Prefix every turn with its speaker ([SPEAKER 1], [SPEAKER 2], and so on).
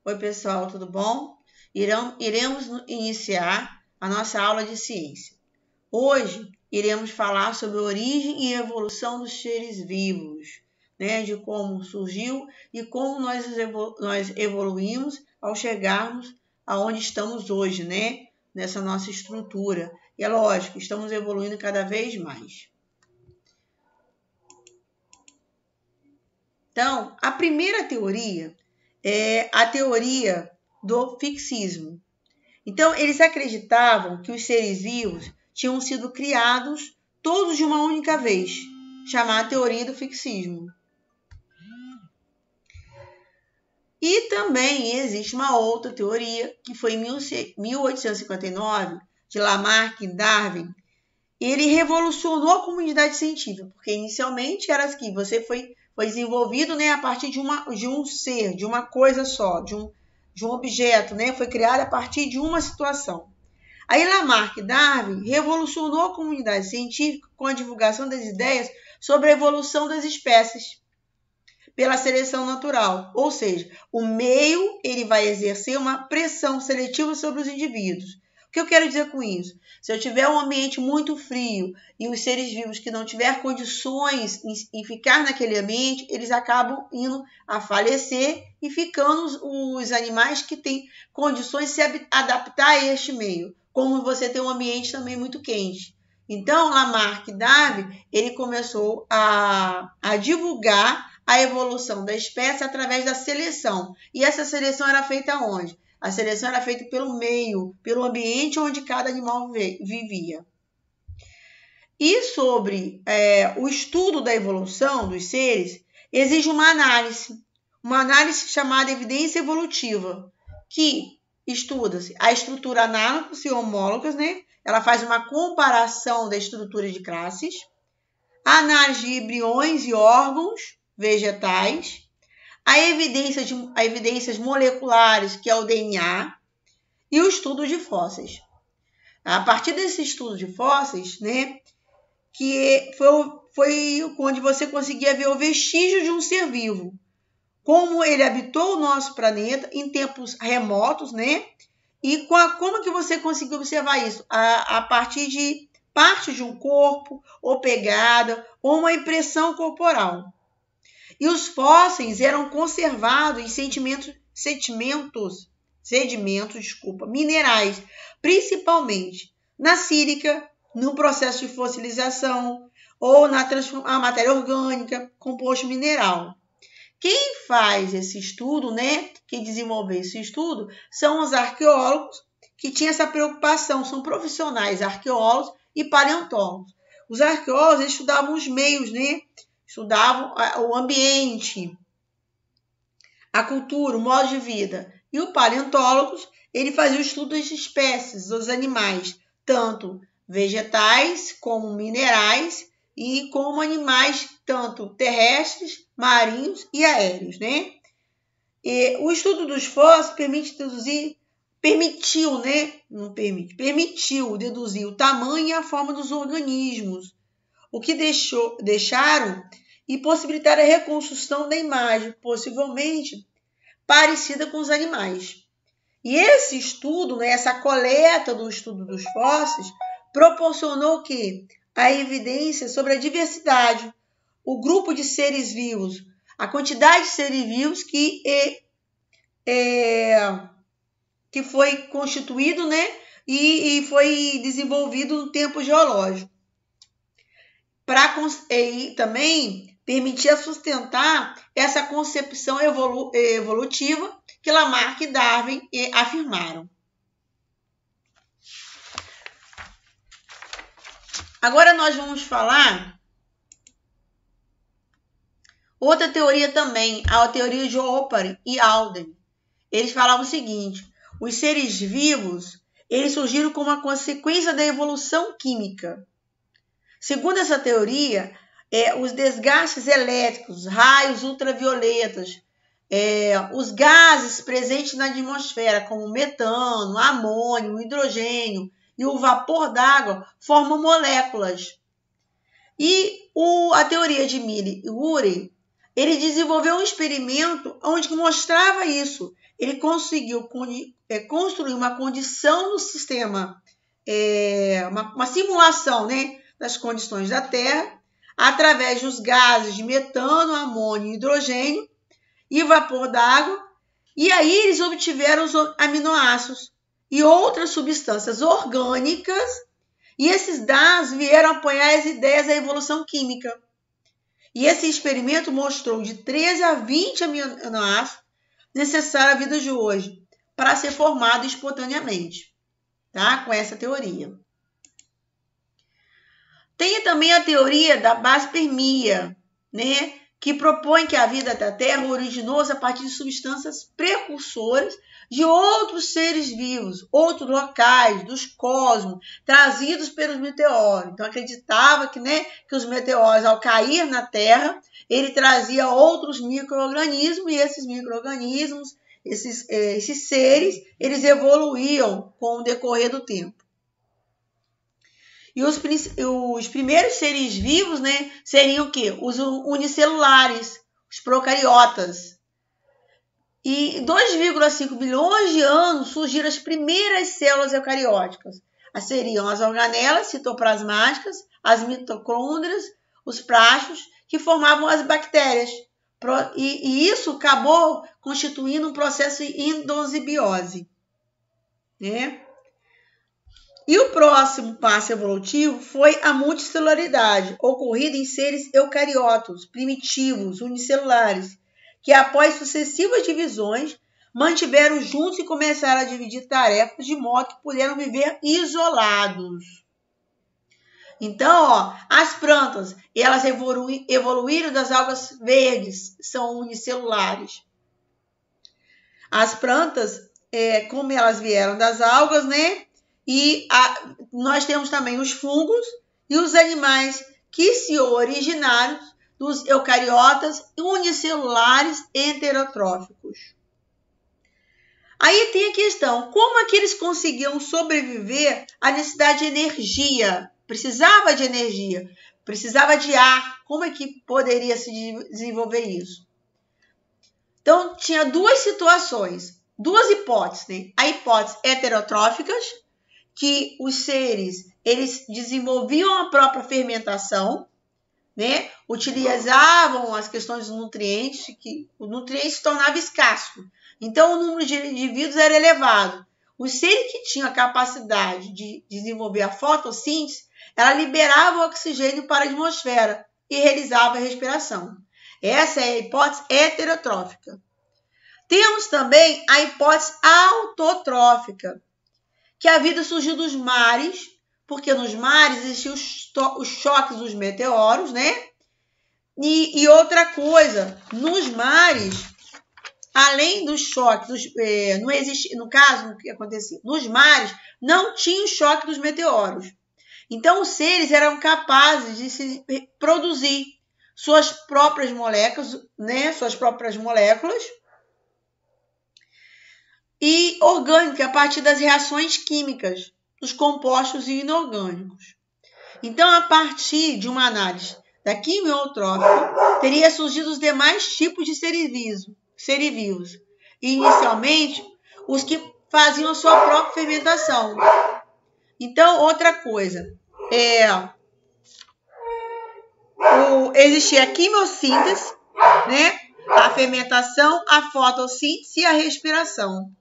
[SPEAKER 1] Oi, pessoal, tudo bom? Iremos iniciar a nossa aula de ciência. Hoje, iremos falar sobre a origem e evolução dos seres vivos, de como surgiu e como nós evoluímos ao chegarmos aonde estamos hoje, nessa nossa estrutura. E é lógico, estamos evoluindo cada vez mais. Então, a primeira teoria é a teoria do fixismo. Então, eles acreditavam que os seres vivos tinham sido criados todos de uma única vez, chamada teoria do fixismo. E também existe uma outra teoria, que foi em 1859, de Lamarck e Darwin. Ele revolucionou a comunidade científica, porque inicialmente era que você foi desenvolvido a partir de um ser, de uma coisa só, de um objeto, foi criado a partir de uma situação. Aí Lamarck e Darwin revolucionou a comunidade científica com a divulgação das ideias sobre a evolução das espécies pela seleção natural, ou seja, o meio ele vai exercer uma pressão seletiva sobre os indivíduos. O que eu quero dizer com isso? Se eu tiver um ambiente muito frio e os seres vivos que não tiver condições em ficar naquele ambiente, eles acabam indo a falecer e ficando os animais que têm condições de se adaptar a este meio, como você tem um ambiente também muito quente. Então, Lamarck e Darwin, ele começou a divulgar a evolução da espécie através da seleção. E essa seleção era feita onde? A seleção era feita pelo meio, pelo ambiente onde cada animal vivia. E sobre o estudo da evolução dos seres, exige uma análise chamada evidência evolutiva, que estuda-se a estrutura análogos e homólogos, Ela faz uma comparação da estrutura de classes, a análise de embriões e órgãos vegetais, a evidências moleculares, que é o DNA, e o estudo de fósseis. A partir desse estudo de fósseis, que foi onde você conseguia ver o vestígio de um ser vivo, como ele habitou o nosso planeta em tempos remotos, e como que você conseguiu observar isso? A partir de parte de um corpo, ou pegada, ou uma impressão corporal. E os fósseis eram conservados em sedimentos minerais, principalmente na sílica, no processo de fossilização ou na matéria orgânica, composto mineral. Quem faz esse estudo, quem desenvolveu esse estudo, são os arqueólogos que tinham essa preocupação, são profissionais arqueólogos e paleontólogos. Os arqueólogos estudavam os meios, estudavam o ambiente, a cultura, o modo de vida. E o paleontólogo, ele fazia o estudo das espécies, dos animais, tanto vegetais como minerais e como animais, tanto terrestres, marinhos e aéreos, E o estudo dos fósseis permitiu deduzir o tamanho e a forma dos organismos, o que deixaram e possibilitaram a reconstrução da imagem, possivelmente parecida com os animais. E esse estudo, essa coleta do estudo dos fósseis, proporcionou a evidência sobre a diversidade, o grupo de seres vivos, a quantidade de seres vivos que foi constituído, e foi desenvolvido no tempo geológico. E também permitia sustentar essa concepção evolutiva que Lamarck e Darwin afirmaram. Agora nós vamos falar outra teoria também, a teoria de Oppenheim e Alden. Eles falavam o seguinte: os seres vivos eles surgiram como uma consequência da evolução química. Segundo essa teoria, os desgastes elétricos, raios ultravioletas, os gases presentes na atmosfera, como o metano, amônio, o hidrogênio e o vapor d'água, formam moléculas. E a teoria de Miller e Urey, ele desenvolveu um experimento onde mostrava isso, ele conseguiu construir uma condição no sistema, uma simulação, né, das condições da Terra, através dos gases de metano, amônio e hidrogênio e vapor d'água, e aí eles obtiveram os aminoácidos e outras substâncias orgânicas, e esses dados vieram apoiar as ideias da evolução química. E esse experimento mostrou de 13 a 20 aminoácidos necessários à vida de hoje para ser formado espontaneamente, tá? Com essa teoria. Tem também a teoria da baspermia, né? Que propõe que a vida da Terra originou-se a partir de substâncias precursoras de outros seres vivos, outros locais, dos cosmos, trazidos pelos meteoros. Então, acreditava que os meteoros, ao cair na Terra, ele trazia outros micro-organismos, e esses micro-organismos, esses seres, eles evoluíam com o decorrer do tempo. E os primeiros seres vivos, né, seriam o quê? Os unicelulares, os procariotas. E 2,5 bilhões de anos surgiram as primeiras células eucarióticas. Seriam as organelas citoplasmáticas, as mitocôndrias, os plastos, que formavam as bactérias. E isso acabou constituindo um processo de endossimbiose, né? E o próximo passo evolutivo foi a multicelularidade, ocorrida em seres eucariotos, primitivos, unicelulares, que após sucessivas divisões, mantiveram juntos e começaram a dividir tarefas de modo que puderam viver isolados. Então, as plantas, elas evoluíram das algas verdes, são unicelulares. As plantas, como elas vieram das algas, né? E nós temos também os fungos e os animais que se originaram dos eucariotas unicelulares heterotróficos. Aí tem a questão, como é que eles conseguiam sobreviver à necessidade de energia? Precisava de energia, precisava de ar. Como é que poderia se desenvolver isso? Então, tinha duas situações, duas hipóteses, né? A hipótese heterotróficas, que os seres, eles desenvolviam a própria fermentação, né? Utilizavam as questões dos nutrientes, que o nutriente se tornava escasso. Então, o número de indivíduos era elevado. Os seres que tinham a capacidade de desenvolver a fotossíntese, ela liberava o oxigênio para a atmosfera e realizava a respiração. Essa é a hipótese heterotrófica. Temos também a hipótese autotrófica, que a vida surgiu dos mares, porque nos mares existiam os choques dos meteoros, né? E outra coisa, nos mares, além dos choques, não existe, no caso, o que acontecia? Nos mares não tinha o choque dos meteoros. Então, os seres eram capazes de se produzir suas próprias moléculas, né? Suas próprias moléculas e orgânica a partir das reações químicas dos compostos inorgânicos. Então, a partir de uma análise da quimiotrófica, teria surgido os demais tipos de seres vivos. Inicialmente, os que faziam a sua própria fermentação. Então, outra coisa, existia a quimiossíntese, né? A fermentação, a fotossíntese e a respiração.